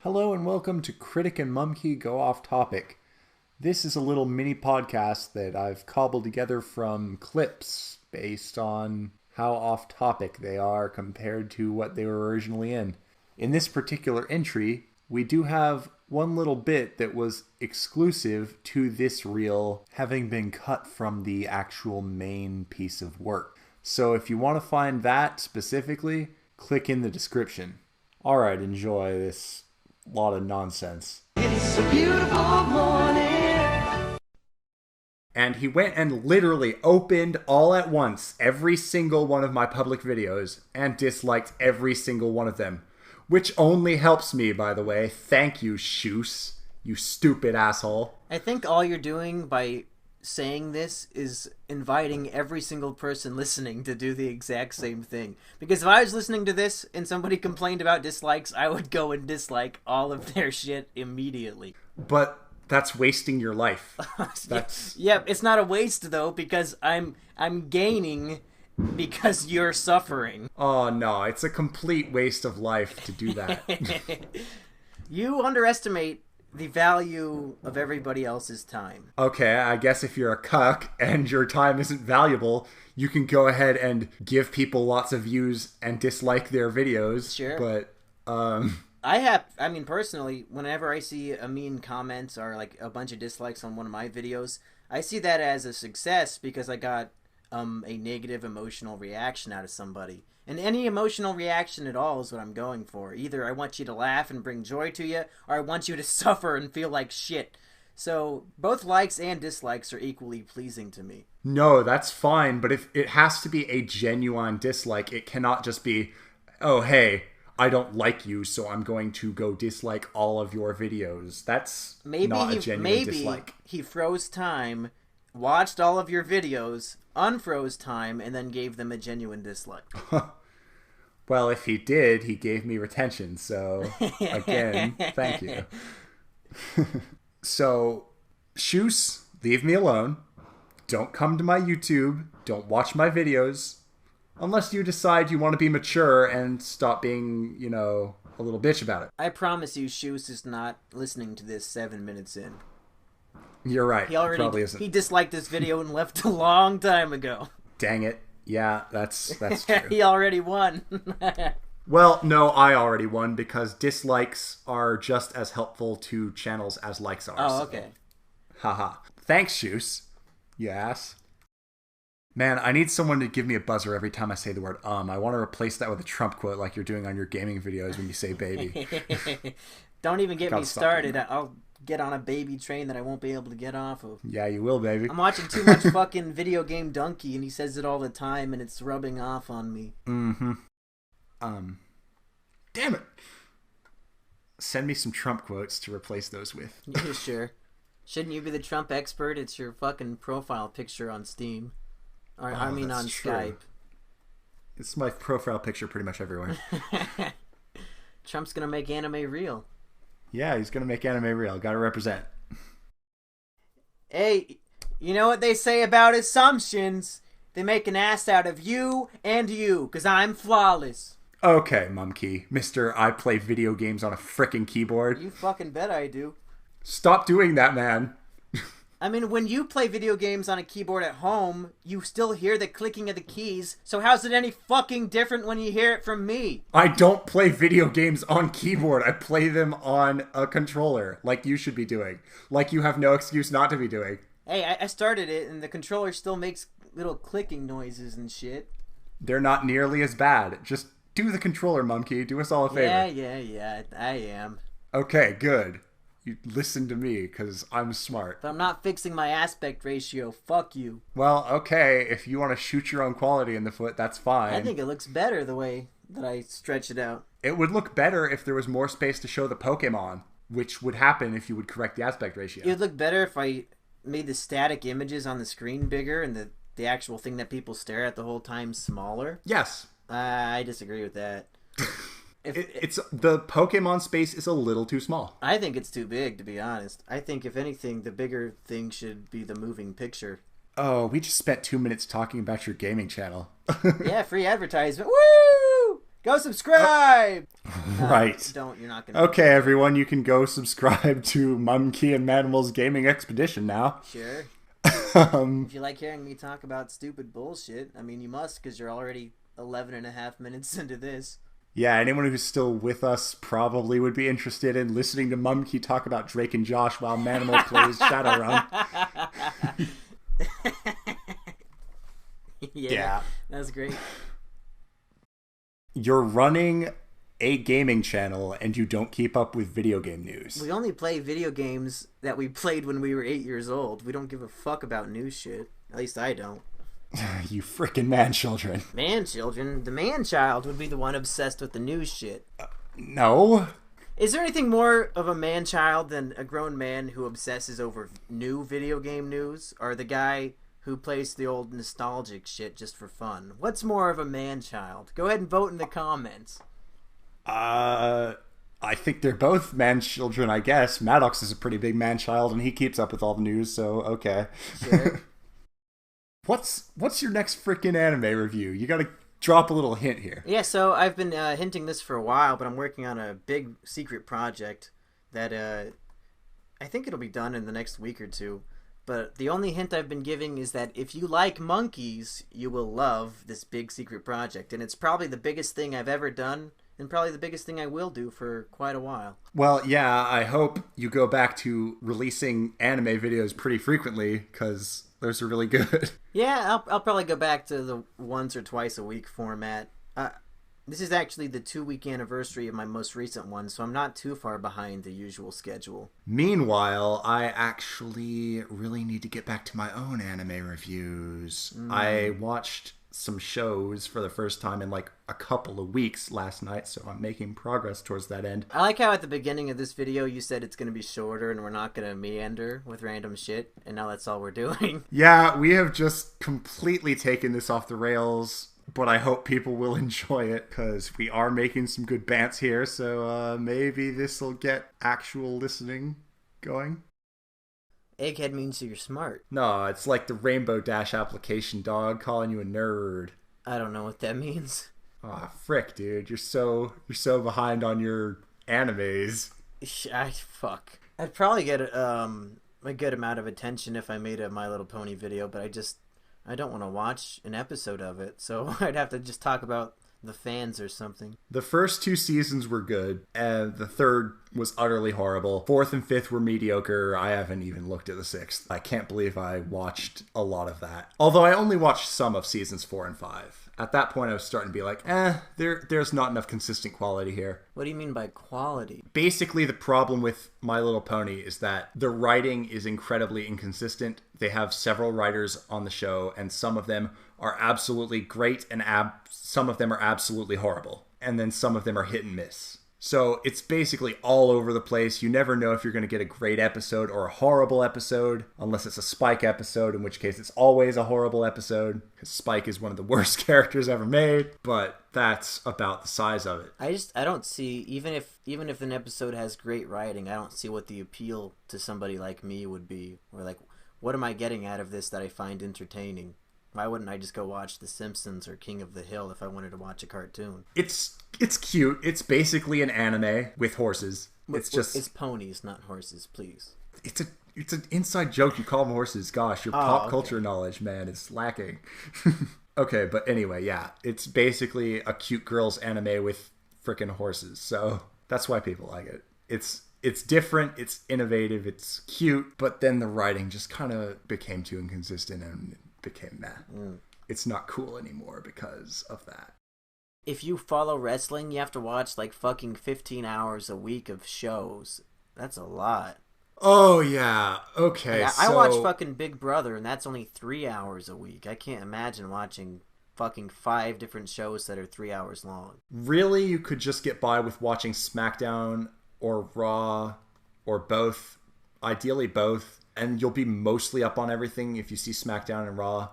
Hello and welcome to Critic and Mumkey Go Off Topic. This is a little mini podcast that I've cobbled together from clips based on how off topic they are compared to what they were originally in. In this particular entry, we do have one little bit that was exclusive to this reel, having been cut from the actual main piece of work. So if you want to find that specifically, click in the description. Alright, enjoy this lot of nonsense. It's a beautiful morning. And he went and literally opened all at once every single one of my public videos and disliked every single one of them. Which only helps me, by the way. Thank you, Shoes. You stupid asshole. I think all you're doing by saying this is inviting every single person listening to do the exact same thing. Because if I was listening to this and somebody complained about dislikes, I would go and dislike all of their shit immediately. But that's wasting your life. That's Yeah, it's not a waste though, because I'm gaining because you're suffering. Oh no, it's a complete waste of life to do that. You underestimate the value of everybody else's time. Okay, I guess if you're a cuck and your time isn't valuable, you can go ahead and give people lots of views and dislike their videos. Sure. But, I mean, personally, whenever I see a mean comment or like a bunch of dislikes on one of my videos, I see that as a success because I got a negative emotional reaction out of somebody. And any emotional reaction at all is what I'm going for. Either I want you to laugh and bring joy to you, or I want you to suffer and feel like shit. So both likes and dislikes are equally pleasing to me. No, that's fine, but if it has to be a genuine dislike, it cannot just be, oh, hey, I don't like you, so I'm going to go dislike all of your videos. That's not a genuine dislike. He froze time, watched all of your videos, unfroze time, and then gave them a genuine dislike. Well, if he did, he gave me retention, so again, thank you. So, Shoes, leave me alone. Don't come to my YouTube. Don't watch my videos. Unless you decide you want to be mature and stop being, a little bitch about it. I promise you, Shoes is not listening to this 7 minutes in. You're right. He probably isn't. He disliked this video and left a long time ago. Dang it. Yeah, that's true. He already won. Well, no, I already won because dislikes are just as helpful to channels as likes are. Oh, okay. Haha. Thanks, Shoes. You ass. Man, I need someone to give me a buzzer every time I say the word I want to replace that with a Trump quote like you're doing on your gaming videos when you say baby. Don't even get me started. I'll get on a baby train that I won't be able to get off of. Yeah, you will, baby. I'm watching too much fucking video game donkey, and he says it all the time, and it's rubbing off on me. Mm-hmm. Damn it. Send me some Trump quotes to replace those with. Yeah, sure. Shouldn't you be the Trump expert? It's your fucking profile picture on Steam. Or, Oh, I mean on that's true. Skype. It's my profile picture pretty much everywhere. Trump's gonna make anime real. Yeah, he's gonna make anime real. Gotta represent. Hey, you know what they say about assumptions? They make an ass out of you and you, 'cause I'm flawless. Okay, Mumkey. Mr. I play video games on a frickin' keyboard. You fucking bet I do. Stop doing that, man. I mean, when you play video games on a keyboard at home, you still hear the clicking of the keys, so how's it any fucking different when you hear it from me? I don't play video games on keyboard. I play them on a controller, like you should be doing. Like you have no excuse not to be doing. Hey, I started it, and the controller still makes little clicking noises and shit. They're not nearly as bad. Just do the controller, Mumkey. Do us all a favor. Yeah, I am. Okay, good. You listen to me, because I'm smart. But I'm not fixing my aspect ratio. Fuck you. Well, okay, if you want to shoot your own quality in the foot, that's fine. I think it looks better the way that I stretch it out. It would look better if there was more space to show the Pokemon, which would happen if you would correct the aspect ratio. It would look better if I made the static images on the screen bigger and the actual thing that people stare at the whole time smaller. Yes. I disagree with that. It's the Pokemon space is a little too small. I think it's too big, to be honest. I think, if anything, the bigger thing should be the moving picture. Oh, we just spent 2 minutes talking about your gaming channel. Yeah, free advertisement. Woo! Go subscribe! Right. Don't. You're not going to. Okay, everyone, you can go subscribe to Mumkey and Manimal's Gaming Expedition now. Sure. Um, If you like hearing me talk about stupid bullshit, I mean, you must, because you're already 11 and a half minutes into this. yeah, anyone who's still with us probably would be interested in listening to Mumkey talk about Drake and Josh while Manimal plays Shadowrun. Yeah, that's great. You're running a gaming channel and you don't keep up with video game news. We only play video games that we played when we were 8 years old. We don't give a fuck about new shit. At least I don't. You frickin' man-children. Man-children? The man-child would be the one obsessed with the new shit. No. Is there anything more of a man-child than a grown man who obsesses over new video game news? Or the guy who plays the old nostalgic shit just for fun? What's more of a man-child? Go ahead and vote in the comments. I think they're both man-children, I guess. Maddox is a pretty big man-child, and he keeps up with all the news, so okay. Sure. What's your next frickin' anime review? You gotta drop a little hint here. Yeah, so I've been hinting this for a while, but I'm working on a big secret project that I think it'll be done in the next week or two. But the only hint I've been giving is that if you like monkeys, you will love this big secret project. And it's probably the biggest thing I've ever done, and probably the biggest thing I will do for quite a while. Well, yeah, I hope you go back to releasing anime videos pretty frequently, because those are really good. Yeah, I'll probably go back to the once or twice a week format. This is actually the 2-week anniversary of my most recent one, so I'm not too far behind the usual schedule. Meanwhile, I actually really need to get back to my own anime reviews. I watched some shows for the first time in like a couple of weeks last night, so I'm making progress towards that end. I like how at the beginning of this video you said it's going to be shorter and we're not going to meander with random shit, and now that's all we're doing. Yeah, we have just completely taken this off the rails, but I hope people will enjoy it, because we are making some good bants here, so maybe this will get actual listening going. Egghead means you're smart. No, it's like the Rainbow Dash application, dog, calling you a nerd. I don't know what that means. Aw, frick, dude. You're so behind on your animes. Fuck. I'd probably get a good amount of attention if I made a My Little Pony video, but I don't want to watch an episode of it, so I'd have to just talk about the fans or something. The first 2 seasons were good, and the third was utterly horrible. 4th and 5th were mediocre. I haven't even looked at the 6th. I can't believe I watched a lot of that. Although I only watched some of seasons 4 and 5. At that point, I was starting to be like, there's not enough consistent quality here. What do you mean by quality? Basically, the problem with My Little Pony is that the writing is incredibly inconsistent. They have several writers on the show, and some of them are absolutely great, and some of them are absolutely horrible. And then some of them are hit and miss. So it's basically all over the place. You never know if you're going to get a great episode or a horrible episode, unless it's a Spike episode, in which case it's always a horrible episode, because Spike is one of the worst characters ever made. But that's about the size of it. I don't see, even if an episode has great writing, I don't see what the appeal to somebody like me would be. Or like, what am I getting out of this that I find entertaining? Why wouldn't I just go watch The Simpsons or King of the Hill if I wanted to watch a cartoon? It's cute. It's basically an anime with horses. It's ponies, not horses, please. It's an inside joke. You call them horses. Gosh, your pop culture knowledge, man, is lacking. Okay, but anyway, yeah. It's basically a cute girls anime with frickin' horses. So that's why people like it. It's different, it's innovative, it's cute, but then the writing just kind of became too inconsistent and became meh. It's not cool anymore because of that. If you follow wrestling, you have to watch like fucking 15 hours a week of shows. That's a lot. Oh, yeah. Okay, yeah, I watch fucking Big Brother, and that's only 3 hours a week. I can't imagine watching fucking 5 different shows that are 3 hours long. Really, you could just get by with watching SmackDown or Raw or both. Ideally both. And you'll be mostly up on everything if you see SmackDown and Raw.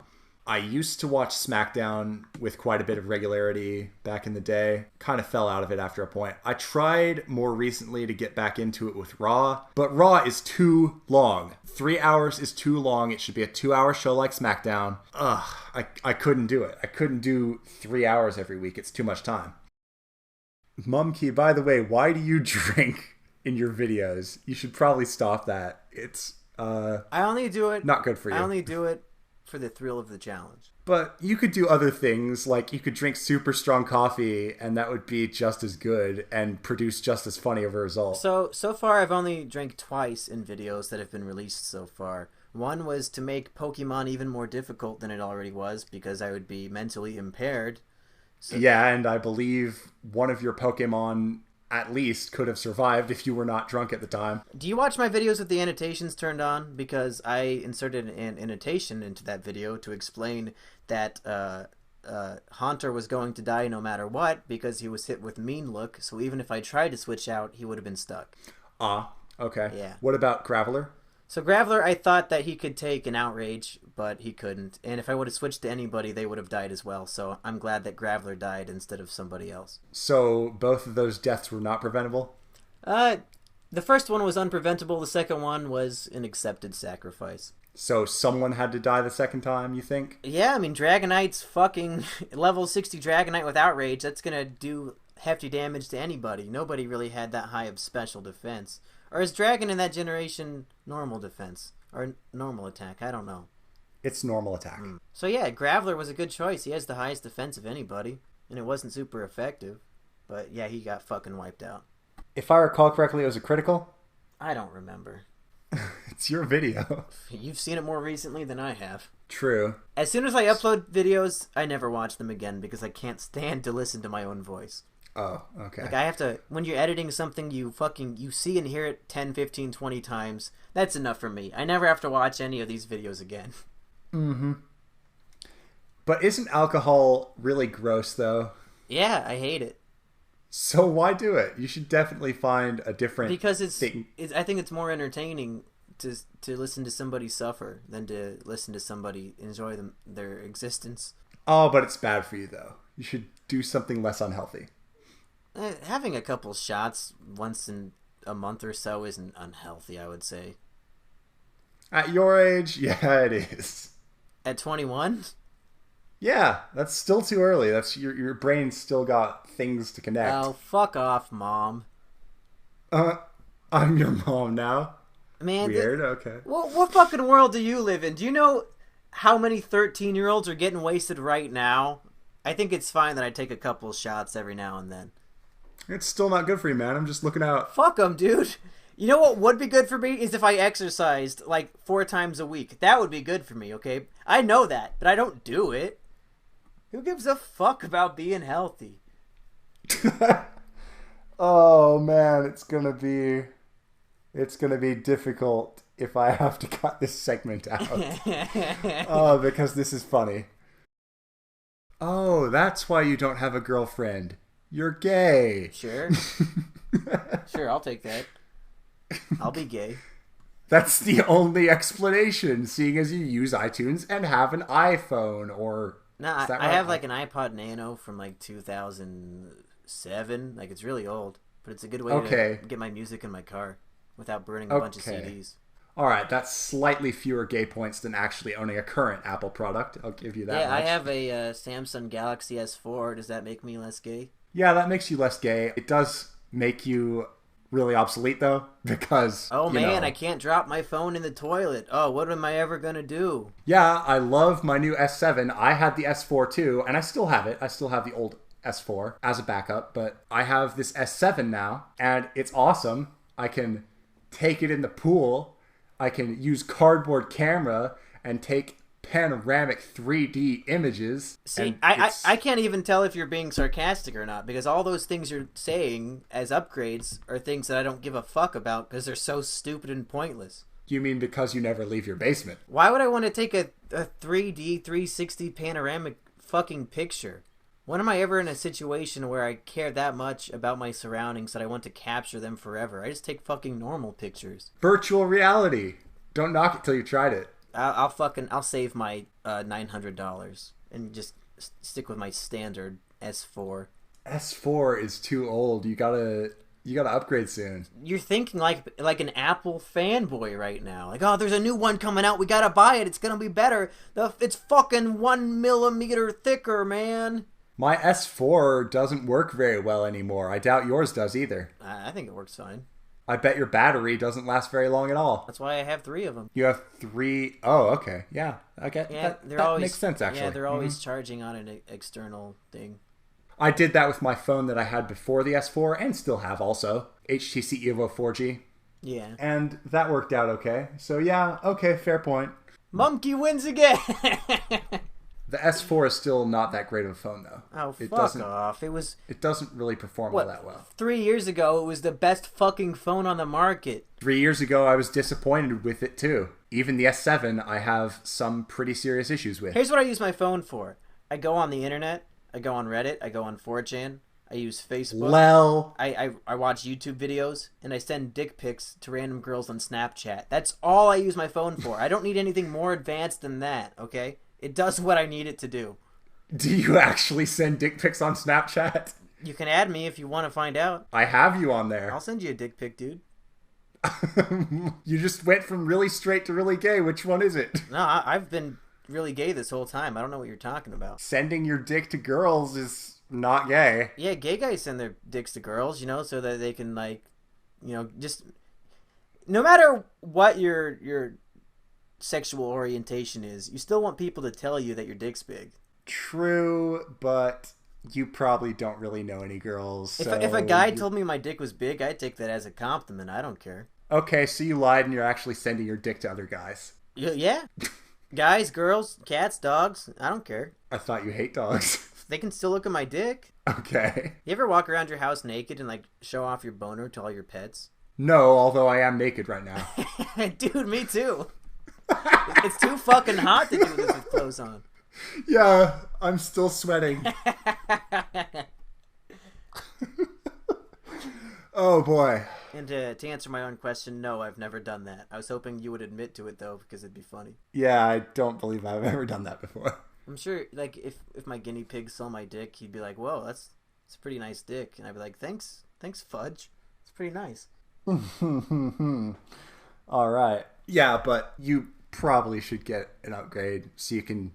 I used to watch SmackDown with quite a bit of regularity back in the day. Kind of fell out of it after a point. I tried more recently to get back into it with Raw, but Raw is too long. 3 hours is too long. It should be a 2-hour show like SmackDown. I couldn't do it. I couldn't do 3 hours every week. It's too much time. Mumkey, by the way, why do you drink in your videos? You should probably stop that. It's I only do it. not good for you. I only do it for the thrill of the challenge. But you could do other things, like you could drink super strong coffee, and that would be just as good and produce just as funny of a result. So far, I've only drank twice in videos that have been released so far. One was to make Pokemon even more difficult than it already was, because I would be mentally impaired. So, yeah, and I believe one of your Pokemon at least could have survived if you were not drunk at the time. do you watch my videos with the annotations turned on? Because I inserted an annotation into that video to explain that Haunter was going to die no matter what because he was hit with Mean Look, so even if I tried to switch out, he would have been stuck. Ah, okay. Yeah. What about Graveler? So Graveler, I thought that he could take an Outrage, but he couldn't. And if I would have switched to anybody, they would have died as well. So I'm glad that Graveler died instead of somebody else. So both of those deaths were not preventable? The first one was unpreventable. The second one was an accepted sacrifice. So someone had to die the second time, you think? Yeah, I mean, Dragonite's fucking level 60 Dragonite with Outrage. That's going to do hefty damage to anybody. Nobody really had that high of special defense. Or is Dragon in that generation normal defense? Or normal attack? I don't know. It's normal attack. So yeah, Graveler was a good choice. He has the highest defense of anybody. And it wasn't super effective. But yeah, he got fucking wiped out. If I recall correctly, it was a critical? I don't remember. It's your video. You've seen it more recently than I have. True. As soon as I upload videos, I never watch them again because I can't stand to listen to my own voice. Oh, okay. Like, I have to, when you're editing something, you see and hear it 10, 15, 20 times. That's enough for me. I never have to watch any of these videos again. Mm-hmm. But isn't alcohol really gross, though? Yeah, I hate it. So why do it? You should definitely find a different Because thing. I think it's more entertaining to listen to somebody suffer than to listen to somebody enjoy their existence. Oh, but it's bad for you, though. You should do something less unhealthy. Having a couple shots once in a month or so isn't unhealthy, I would say. At your age, yeah, it is. At 21? Yeah, that's still too early. That's your brain's still got things to connect. Oh, fuck off, Mom. I'm your mom now. Man, weird. Okay. What fucking world do you live in? Do you know how many 13-year-olds are getting wasted right now? I think it's fine that I take a couple shots every now and then. It's still not good for you, man. I'm just looking out. Fuck them, dude. You know what would be good for me is if I exercised like 4 times a week. That would be good for me, okay? I know that, but I don't do it. Who gives a fuck about being healthy? Oh man, it's gonna be difficult if I have to cut this segment out. Oh, because this is funny. Oh, that's why you don't have a girlfriend. You're gay. Sure. Sure, I'll take that. I'll be gay. That's the only explanation, seeing as you use iTunes and have an iPhone, or... No, I have like an iPod Nano from like 2007. Like, it's really old, but it's a good way to get my music in my car without burning a bunch of CDs. Alright, that's slightly fewer gay points than actually owning a current Apple product. I'll give you that much. I have a Samsung Galaxy S4. Does that make me less gay? Yeah, that makes you less gay. It does make you really obsolete, though, because... Oh, man, I can't drop my phone in the toilet. Oh, what am I ever going to do? Yeah, I love my new S7. I had the S4, too, and I still have it. I still have the old S4 as a backup, but I have this S7 now, and it's awesome. I can take it in the pool. I can use cardboard camera and take panoramic 3D images. See, I can't even tell if you're being sarcastic or not, because all those things you're saying as upgrades are things that I don't give a fuck about because they're so stupid and pointless. You mean because you never leave your basement? Why would I want to take a 3D 360 panoramic fucking picture? When am I ever in a situation where I care that much about my surroundings that I want to capture them forever? I just take fucking normal pictures. Virtual reality. Don't knock it till you tried it. I'll save my $900 and just stick with my standard S4. S4 is too old. You gotta upgrade soon. You're thinking like an Apple fanboy right now. Like, oh, there's a new one coming out. We gotta buy it. It's gonna be better. It's fucking 1 millimeter thicker, man. My S4 doesn't work very well anymore. I doubt yours does either. I think it works fine. I bet your battery doesn't last very long at all. That's why I have 3 of them. You have 3... Oh, okay. Yeah, I get that. That makes sense, actually. Yeah, they're always charging on an external thing. I did that with my phone that I had before the S4 and still have also. HTC Evo 4G. Yeah. And that worked out okay. So yeah, okay, fair point. Mumkey wins again! The S4 is still not that great of a phone, though. Oh, fuck off. It doesn't really perform all that well. 3 years ago, it was the best fucking phone on the market. 3 years ago, I was disappointed with it, too. Even the S7, I have some pretty serious issues with. Here's what I use my phone for. I go on the internet. I go on Reddit. I go on 4chan. I use Facebook. Well, I watch YouTube videos. And I send dick pics to random girls on Snapchat. That's all I use my phone for. I don't need anything more advanced than that, okay? It does what I need it to do. Do you actually send dick pics on Snapchat? You can add me if you want to find out. I have you on there. I'll send you a dick pic, dude. You just went from really straight to really gay. Which one is it? No, I've been really gay this whole time. I don't know what you're talking about. Sending your dick to girls is not gay. Yeah, gay guys send their dicks to girls, so that they can, just... No matter what your sexual orientation is, you still want people to tell you that your dick's big. True, but you probably don't really know any girls. If a guy told me my dick was big, I'd take that as a compliment. I don't care. Okay, so you lied and you're actually sending your dick to other guys. Yeah. Guys, girls, cats, dogs, I don't care. I thought you hate dogs. They can still look at my dick. Okay. You ever walk around your house naked and show off your boner to all your pets? No, although I am naked right now. Dude, me too. It's too fucking hot to do this with clothes on. Yeah, I'm still sweating. Oh boy. And to answer my own question, no, I've never done that. I was hoping you would admit to it though, because it'd be funny. Yeah, I don't believe I've ever done that before. I'm sure, if my guinea pig saw my dick, he'd be like, "Whoa, that's a pretty nice dick," and I'd be like, "Thanks, Fudge. It's pretty nice." All right. Yeah, but you probably should get an upgrade so you can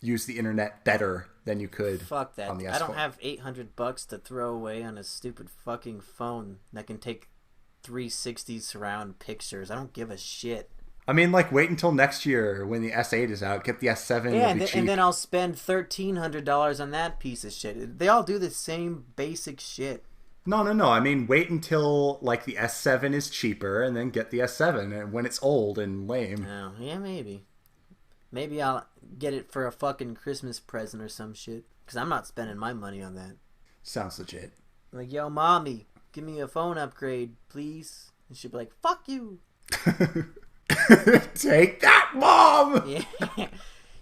use the internet better than you could. Fuck that. On the S4. I don't have $800 to throw away on a stupid fucking phone that can take 360 surround pictures. I don't give a shit. I mean, wait until next year when the S8 is out. Get the S7. Yeah, and then I'll spend $1,300 on that piece of shit. They all do the same basic shit. No. I mean, wait until the S7 is cheaper, and then get the S7 and when it's old and lame. Oh, yeah, maybe. Maybe I'll get it for a fucking Christmas present or some shit. Because I'm not spending my money on that. Sounds legit. Yo, mommy, give me a phone upgrade, please. And she'll be like, fuck you. Take that, Mom! Yeah.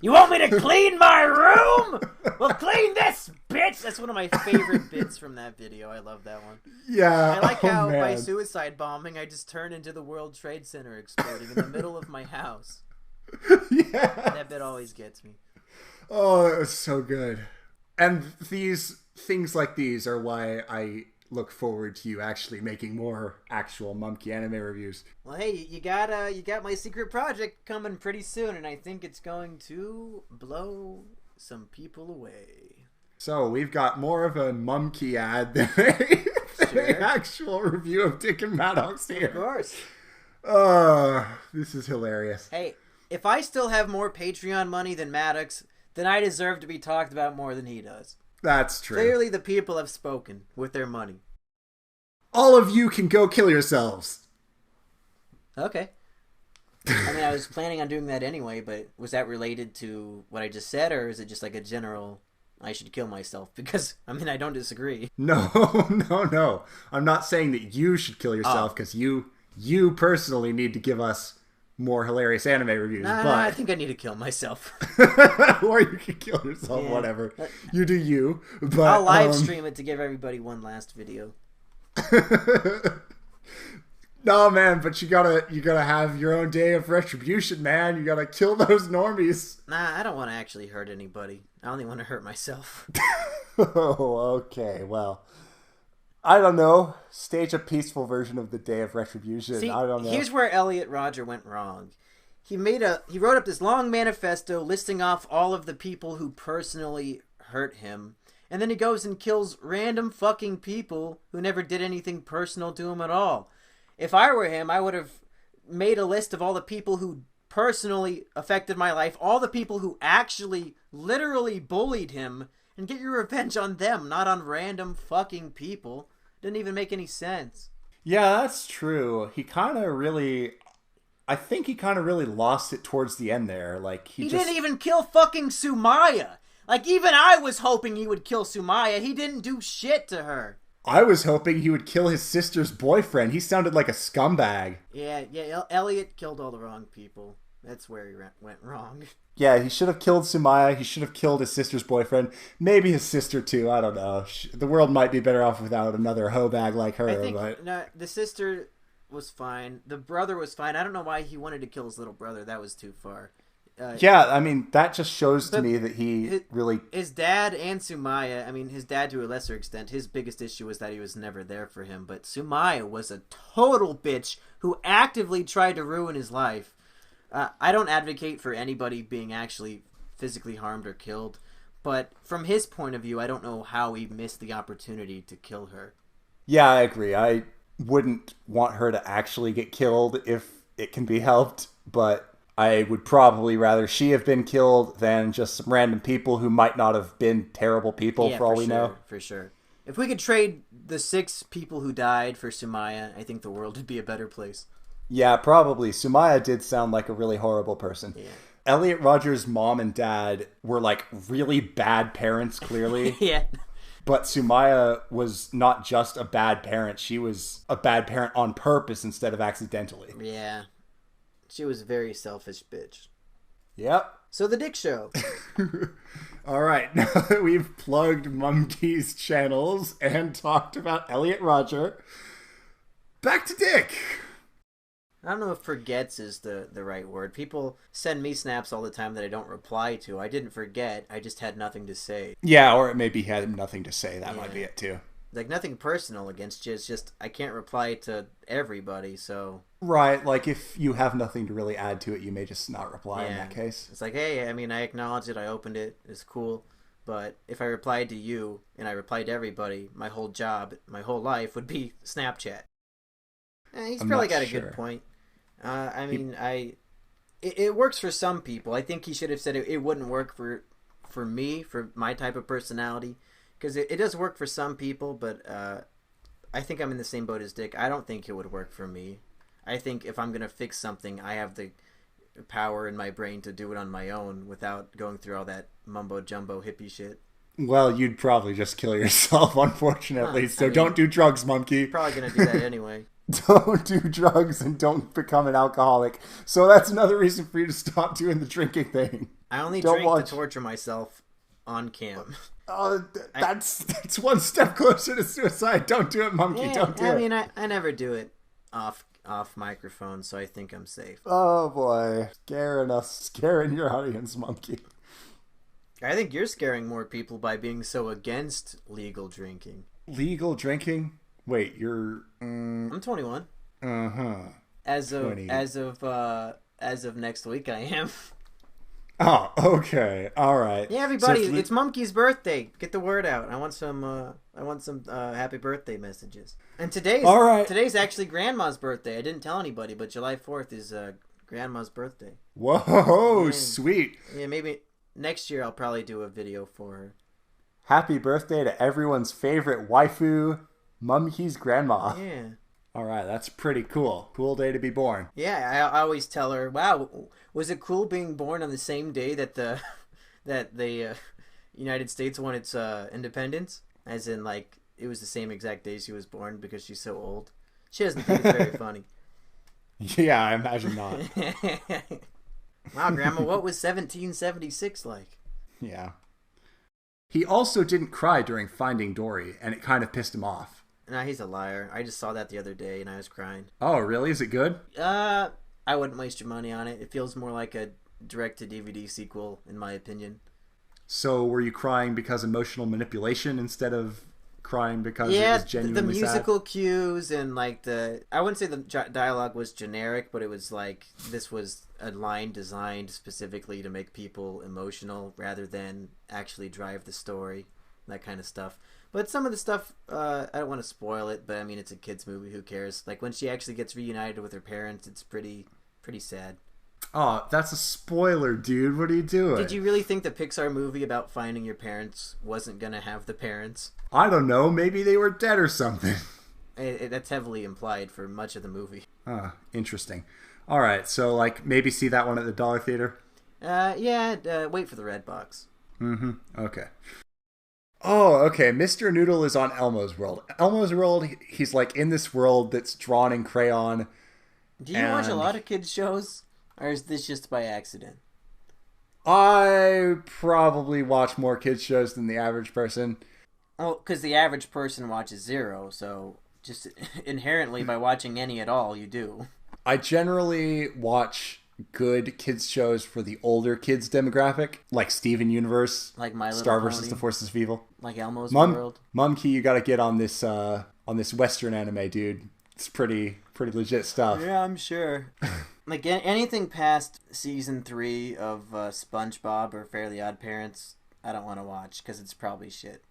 You want me to clean my room? Well, clean this, bitch! That's one of my favorite bits from that video. I love that one. Yeah. I like how by suicide bombing, I just turn into the World Trade Center exploding in the middle of my house. Yeah. That bit always gets me. Oh, it was so good. And things like these are why I look forward to you actually making more actual Mumkey anime reviews. Well, hey, you got my secret project coming pretty soon, and I think it's going to blow some people away. So we've got more of a Mumkey ad than an actual review of Dick and Maddox here. Of course. This is hilarious. Hey, if I still have more Patreon money than Maddox, then I deserve to be talked about more than he does. That's true. Clearly the people have spoken with their money. All of you can go kill yourselves. Okay. I mean, I was planning on doing that anyway, but was that related to what I just said, or is it just a general, I should kill myself? Because, I mean, I don't disagree. No. I'm not saying that you should kill yourself, because you personally need to give us more hilarious anime reviews. Nah, but I think I need to kill myself. Or you can kill yourself, whatever. You do you. But I'll live stream it to give everybody one last video. No, man, but you gotta have your own day of retribution, man. You gotta kill those normies. Nah, I don't want to actually hurt anybody. I only want to hurt myself. Oh, okay. Well, I don't know. Stage a peaceful version of the Day of Retribution. See, I don't know. Here's where Elliot Rodger went wrong. He wrote up this long manifesto listing off all of the people who personally hurt him, And then he goes and kills random fucking people who never did anything personal to him at all. If I were him, I would have made a list of all the people who personally affected my life, all the people who actually literally bullied him, and get your revenge on them, not on random fucking people. Didn't even make any sense. Yeah, that's true. I think he kind of really lost it towards the end there. Like he didn't even kill fucking Sumaya. Like, even I was hoping he would kill Sumaya. He didn't do shit to her. I was hoping he would kill his sister's boyfriend. He sounded like a scumbag. Yeah, Elliot killed all the wrong people. That's where he went wrong. Yeah, he should have killed Sumaya. He should have killed his sister's boyfriend. Maybe his sister, too. I don't know. The world might be better off without another hoe bag like her. I think, no, the sister was fine. The brother was fine. I don't know why he wanted to kill his little brother. That was too far. Yeah, I mean, that just shows to me that his dad and Sumaya, I mean, his dad to a lesser extent, his biggest issue was that he was never there for him. But Sumaya was a total bitch who actively tried to ruin his life. I don't advocate for anybody being actually physically harmed or killed, but from his point of view, I don't know how he missed the opportunity to kill her. Yeah, I agree. I wouldn't want her to actually get killed if it can be helped, but I would probably rather she have been killed than just some random people who might not have been terrible people, for all we know. For sure. If we could trade the 6 people who died for Sumaya, I think the world would be a better place. Yeah, probably. Sumaya did sound like a really horrible person. Yeah. Elliot Rodgers' mom and dad were like really bad parents, clearly. Yeah. But Sumaya was not just a bad parent. She was a bad parent on purpose instead of accidentally. Yeah. She was a very selfish bitch. Yep. So the Dick Show. All right. Now that we've plugged Mumkey's channels and talked about Elliot Rodger, back to Dick. I don't know if forgets is the right word. People send me snaps all the time that I don't reply to. I didn't forget. I just had nothing to say. Yeah, or maybe he had nothing to say. That might be it too. Like, nothing personal against you. It's just I can't reply to everybody, so... Right, like if you have nothing to really add to it, you may just not reply in that case. It's like, hey, I mean, I acknowledged it. I opened it. It's cool. But if I replied to you and I replied to everybody, my whole job, my whole life would be Snapchat. He's probably got a good point. I mean, it works for some people. I think he should have said it wouldn't work for me, for my type of personality, because it does work for some people, but I think I'm in the same boat as Dick. I don't think it would work for me. I think if I'm going to fix something, I have the power in my brain to do it on my own without going through all that mumbo-jumbo hippie shit. Well, you'd probably just kill yourself, unfortunately, don't do drugs, Mumkey. Probably going to do that anyway. Don't do drugs and don't become an alcoholic. So that's another reason for you to stop doing the drinking thing. I only drink to torture myself on cam. That's one step closer to suicide. Don't do it, Mumkey. Don't do it. I mean, I never do it off microphone, so I think I'm safe. Oh boy, scaring your audience, Mumkey. I think you're scaring more people by being so against legal drinking. Legal drinking? Wait, you're... I'm 21. Uh-huh. As of next week, I am. Oh, okay. All right. Yeah, everybody, it's Mumkey's birthday. Get the word out. I want some happy birthday messages. And today's actually Grandma's birthday. I didn't tell anybody, but July 4th is Grandma's birthday. Whoa, sweet. Yeah, maybe next year I'll probably do a video for her. Happy birthday to everyone's favorite waifu, Mumkey's grandma. Yeah. All right, that's pretty cool. Cool day to be born. Yeah, I always tell her, wow, was it cool being born on the same day that the United States won its independence? As in, like, it was the same exact day she was born because she's so old. She doesn't think it's very funny. Yeah, I imagine not. Wow, Grandma, what was 1776 like? Yeah. He also didn't cry during Finding Dory, and it kind of pissed him off. Nah, he's a liar. I just saw that the other day, and I was crying. Oh, really? Is it good? I wouldn't waste your money on it. It feels more like a direct-to-DVD sequel, in my opinion. So, were you crying because emotional manipulation instead of crying because it was genuinely the musical cues and, like, I wouldn't say the dialogue was generic, but it was like, this was a line designed specifically to make people emotional rather than actually drive the story. that kind of stuff. But some of the stuff, I don't want to spoil it, but I mean, it's a kid's movie. Who cares? Like when she actually gets reunited with her parents, it's pretty sad. Oh, that's a spoiler, dude. What are you doing? Did you really think the Pixar movie about finding your parents wasn't gonna have the parents? I don't know. Maybe they were dead or something. That's heavily implied for much of the movie. Interesting. All right, so like maybe see that one at the Dollar Theater. Wait for the red box. Mm-hmm. Okay. Oh, okay. Mr. Noodle is on Elmo's World. Elmo's World, he's like in this world that's drawn in crayon. Do you watch a lot of kids shows, or is this just by accident? I probably watch more kids shows than the average person. Oh, because the average person watches zero, so just inherently by watching any at all, you do. I generally watch good kids shows for the older kids demographic, like Steven Universe, like My Little Star Pony, vs. the Forces of Evil, like Elmo's World. Mumkey, you got to get on this Western anime, dude. It's pretty legit stuff. Yeah, I'm sure. Like anything past season 3 of SpongeBob or Fairly Odd Parents, I don't want to watch because it's probably shit.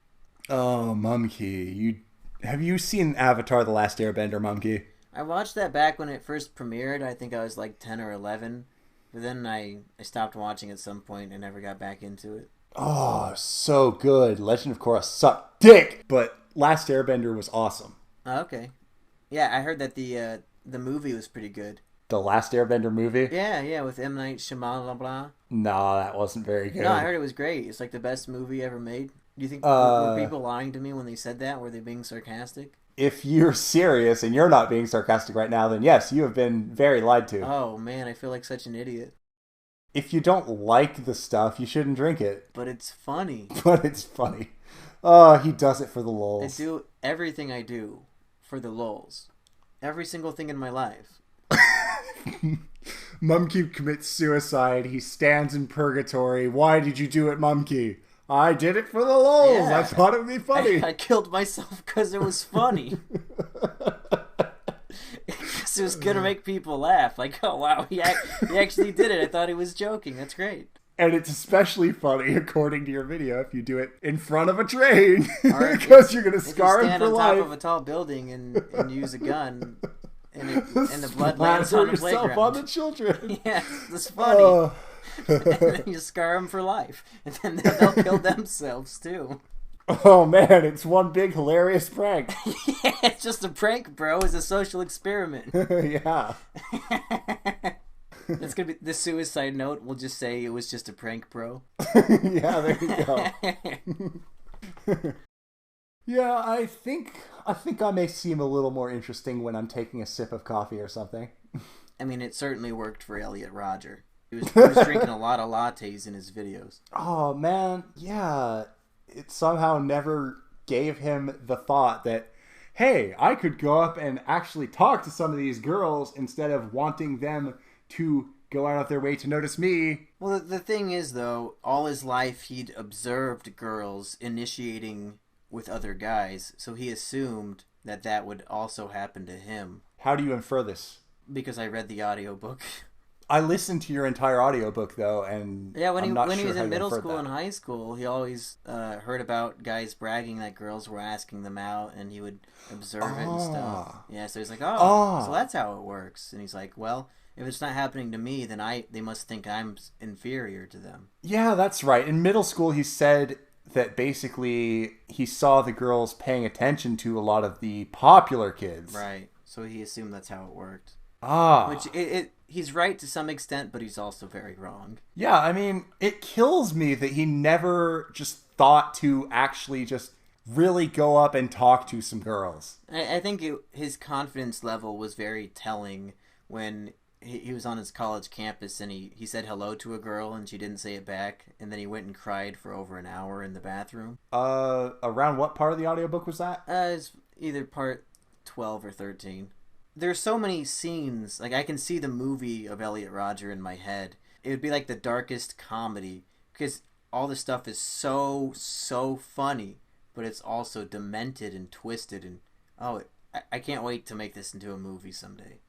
Oh, Mumkey, have you seen Avatar: The Last Airbender, Mumkey? I watched that back when it first premiered. I think I was like 10 or 11. But then I stopped watching at some point and never got back into it. Oh, so good. Legend of Korra sucked dick, but Last Airbender was awesome. Oh, okay. Yeah, I heard that the movie was pretty good. The Last Airbender movie? Yeah, with M. Night Shyamalan. No, that wasn't very good. No, I heard it was great. It's like the best movie ever made. Do you think were people lying to me when they said that? Were they being sarcastic? If you're serious and you're not being sarcastic right now, then yes, you have been very lied to. Oh, man, I feel like such an idiot. If you don't like the stuff, you shouldn't drink it. But it's funny. But it's funny. Oh, he does it for the lulz. I do everything I do for the lulz. Every single thing in my life. Mumkey commits suicide. He stands in purgatory. Why did you do it, Mumkey? I did it for the lulz. Yeah. I thought it would be funny. I killed myself because it was funny. Because it was going to make people laugh. Like, oh, wow, he actually did it. I thought he was joking. That's great. And it's especially funny, according to your video, if you do it in front of a train. Or because you're going to scar him for life. If you stand on top life. of a tall building and use a gun, and the blood lands on the yourself playground. on the children. Yeah, that's funny. And then you scar them for life. And then they'll kill themselves, too. Oh, man, it's one big hilarious prank. Yeah, it's just a prank, bro. It's a social experiment. Yeah. That's going to be the suicide note. We'll just say it was just a prank, bro. Yeah, there you go. Yeah, I think I may seem a little more interesting when I'm taking a sip of coffee or something. I mean, it certainly worked for Elliot Rodger. He was drinking a lot of lattes in his videos. Oh, man, yeah. It somehow never gave him the thought that, hey, I could go up and actually talk to some of these girls instead of wanting them to go out of their way to notice me. Well, the thing is, though, all his life he'd observed girls initiating with other guys, so he assumed that would also happen to him. How do you infer this? Because I read the audiobook. I listened to your entire audiobook, though, and yeah, when he was in middle school school and high school, he always heard about guys bragging that girls were asking them out, and he would observe it and stuff. Yeah, so he's like, so that's how it works. And he's like, well, if it's not happening to me, then they must think I'm inferior to them. Yeah, that's right. In middle school, he said that basically he saw the girls paying attention to a lot of the popular kids. Right. So he assumed that's how it worked. Which he's right to some extent, but he's also very wrong. Yeah, I mean, it kills me that he never just thought to actually just really go up and talk to some girls. I think his confidence level was very telling when he was on his college campus and he said hello to a girl and she didn't say it back, and then he went and cried for over an hour in the bathroom. Around what part of the audiobook was that? It's either part 12 or 13. There's so many scenes, like I can see the movie of Elliot Rodger in my head. It would be like the darkest comedy because all the stuff is so funny, but it's also demented and twisted, and I can't wait to make this into a movie someday.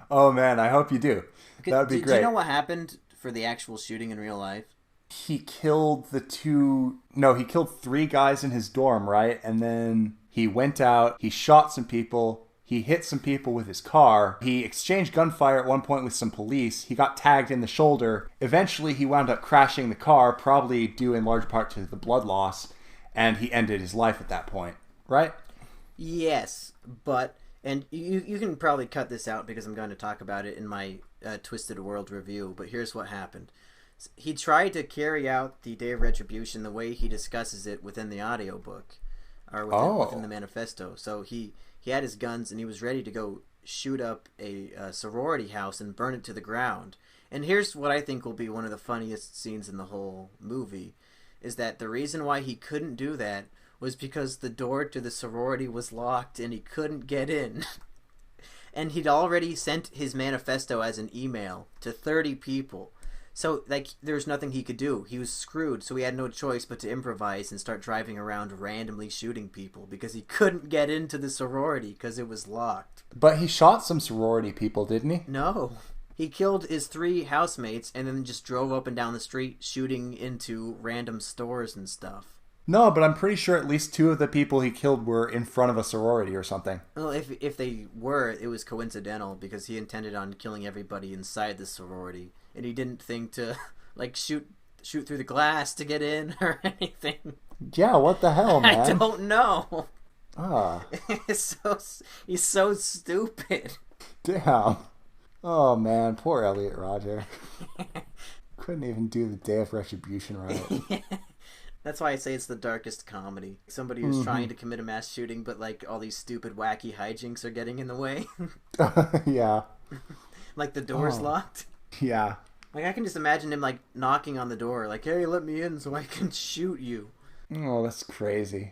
Oh man, I hope you do. That would be great. Do you know what happened for the actual shooting in real life? he killed he killed 3 guys in his dorm, right? And then he went out, he shot some people, he hit some people with his car, he exchanged gunfire at one point with some police, he got tagged in the shoulder. Eventually he wound up crashing the car, probably due in large part to the blood loss, and he ended his life at that point, right? Yes, but, and you can probably cut this out because I'm going to talk about it in my Twisted World review, but here's what happened. He tried to carry out the Day of Retribution the way he discusses it within the audiobook, or within the manifesto. So he had his guns and he was ready to go shoot up a sorority house and burn it to the ground. And here's what I think will be one of the funniest scenes in the whole movie, is that the reason why he couldn't do that was because the door to the sorority was locked and he couldn't get in. And he'd already sent his manifesto as an email to 30 people. So, like, there's nothing he could do. He was screwed, so he had no choice but to improvise and start driving around randomly shooting people because he couldn't get into the sorority because it was locked. But he shot some sorority people, didn't he? No. He killed his 3 housemates and then just drove up and down the street shooting into random stores and stuff. No, but I'm pretty sure at least 2 of the people he killed were in front of a sorority or something. Well, if they were, it was coincidental because he intended on killing everybody inside the sorority. And he didn't think to, like, shoot through the glass to get in or anything. Yeah, what the hell, man? I don't know. Ah. He's so stupid. Damn. Oh, man. Poor Elliot Rodger. Couldn't even do the Day of Retribution right. That's why I say it's the darkest comedy. Somebody who's trying to commit a mass shooting, but, like, all these stupid, wacky hijinks are getting in the way. Yeah. Like the door's locked. Yeah. Like, I can just imagine him, like, knocking on the door, like, hey, let me in so I can shoot you. Oh, that's crazy.